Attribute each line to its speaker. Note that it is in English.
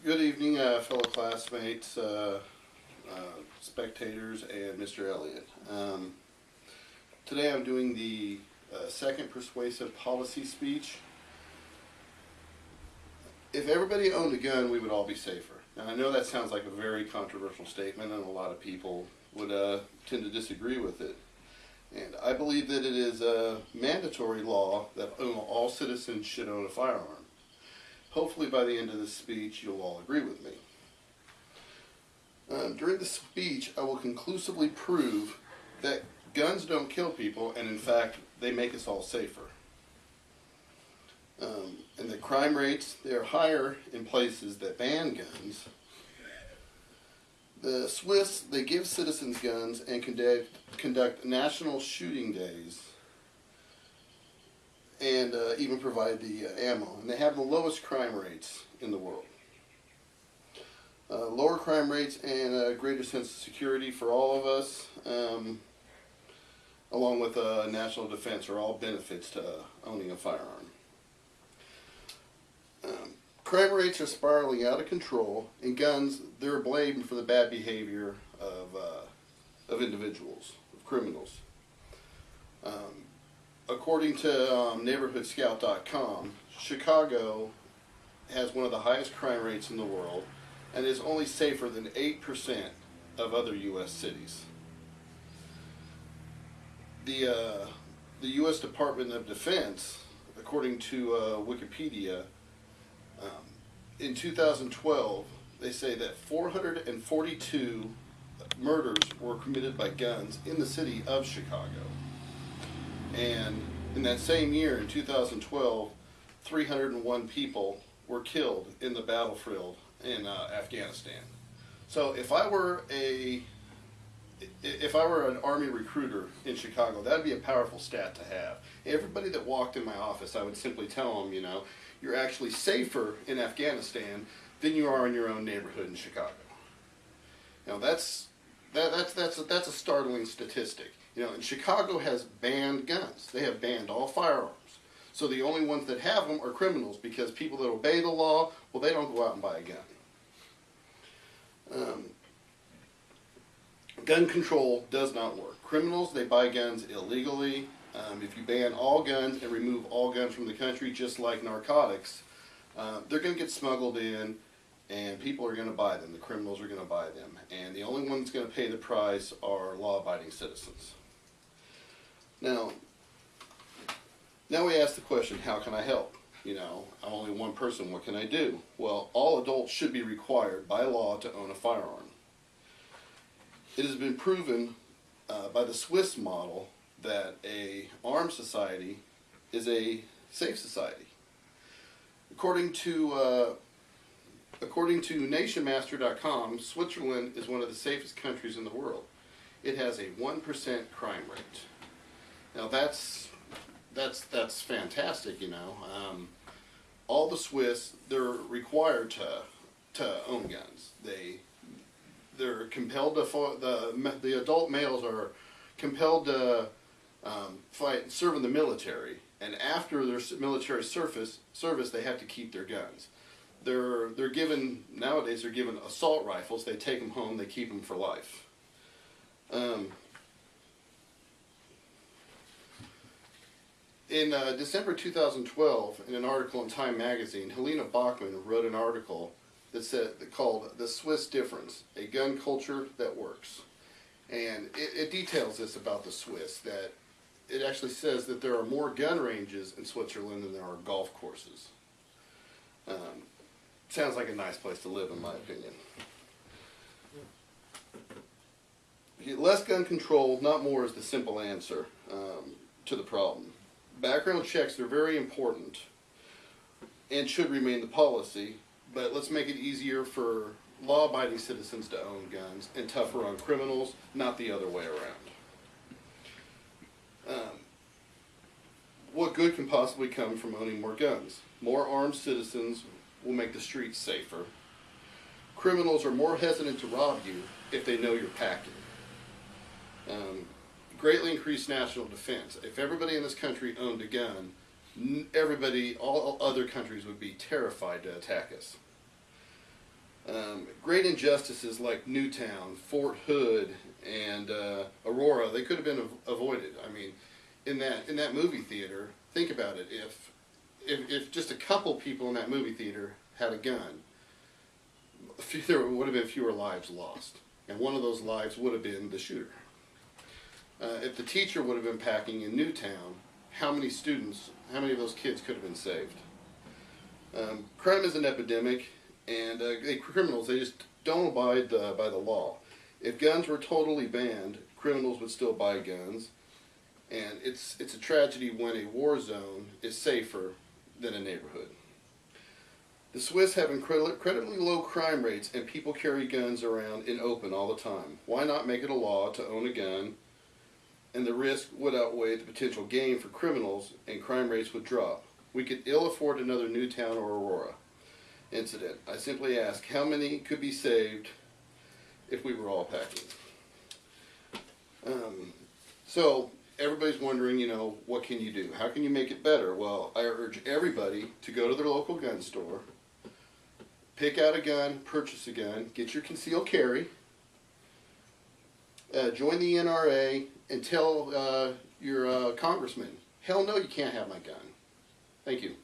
Speaker 1: Good evening, fellow classmates, spectators, and Mr. Elliott. Today I'm doing the second persuasive policy speech. If everybody owned a gun, we would all be safer. Now, I know that sounds like a very controversial statement, and a lot of people would tend to disagree with it. And I believe that it is a mandatory law that all citizens should own a firearm. Hopefully by the end of this speech, you'll all agree with me. During the speech, I will conclusively prove that guns don't kill people, and in fact, they make us all safer. And the crime rates, they are higher in places that ban guns. The Swiss, they give citizens guns and conduct national shooting days, and even provide the ammo. And they have the lowest crime rates in the world. Lower crime rates and a greater sense of security for all of us, along with national defense, are all benefits to owning a firearm. Crime rates are spiraling out of control, and guns, they're blamed for the bad behavior of individuals, of criminals. According to neighborhoodscout.com, Chicago has one of the highest crime rates in the world and is only safer than 8% of other U.S. cities. The U.S. Department of Defense, according to Wikipedia, in 2012, they say that 442 murders were committed by guns in the city of Chicago. And in that same year, in 2012, 301 people were killed in the battlefield in Afghanistan. So if I were an Army recruiter in Chicago, that would be a powerful stat to have. Everybody that walked in my office, I would simply tell them, you're actually safer in Afghanistan than you are in your own neighborhood in Chicago. Now that's a startling statistic. And Chicago has banned guns. They have banned all firearms. So the only ones that have them are criminals, because people that obey the law, well, they don't go out and buy a gun. Gun control does not work. Criminals, they buy guns illegally. If you ban all guns and remove all guns from the country, just like narcotics, they're going to get smuggled in, and people are going to buy them. The criminals are going to buy them. And the only ones going to pay the price are law-abiding citizens. Now we ask the question, how can I help? I'm only one person, what can I do? Well, all adults should be required by law to own a firearm. It has been proven by the Swiss model that a armed society is a safe society. According to nationmaster.com, Switzerland is one of the safest countries in the world. It has a 1% crime rate. Now that's fantastic, all the Swiss, they're required to own guns. They're compelled to the adult males are compelled to serve in the military, and after their military service they have to keep their guns. They're given nowadays. They're given assault rifles. They take them home. They keep them for life. In December 2012, in an article in Time magazine, Helena Bachmann wrote an article called "The Swiss Difference: A Gun Culture That Works," and it details this about the Swiss. That it actually says that there are more gun ranges in Switzerland than there are golf courses. Sounds like a nice place to live, in my opinion. Less gun control, not more, is the simple answer to the problem. Background checks are very important and should remain the policy, but let's make it easier for law-abiding citizens to own guns and tougher on criminals, not the other way around. What good can possibly come from owning more guns? More armed citizens will make the streets safer. Criminals are more hesitant to rob you if they know you're packing. Greatly increased national defense. If everybody in this country owned a gun, all other countries would be terrified to attack us. Great injustices like Newtown, Fort Hood, and Aurora, they could have been avoided. I mean, in that movie theater, think about it. If just a couple people in that movie theater had a gun, there would have been fewer lives lost, and one of those lives would have been the shooter. If the teacher would have been packing in Newtown, how many of those kids could have been saved? Crime is an epidemic, and criminals, they just don't abide by the law. If guns were totally banned, criminals would still buy guns, and it's a tragedy when a war zone is safer than a neighborhood. The Swiss have incredibly low crime rates, and people carry guns around in open all the time. Why not make it a law to own a gun, and the risk would outweigh the potential gain for criminals, and crime rates would drop? We could ill afford another Newtown or Aurora incident. I simply ask, how many could be saved if we were all packing? So everybody's wondering, what can you do? How can you make it better? Well, I urge everybody to go to their local gun store, pick out a gun, purchase a gun, get your concealed carry, join the NRA, and tell your congressman, hell no, you can't have my gun. Thank you.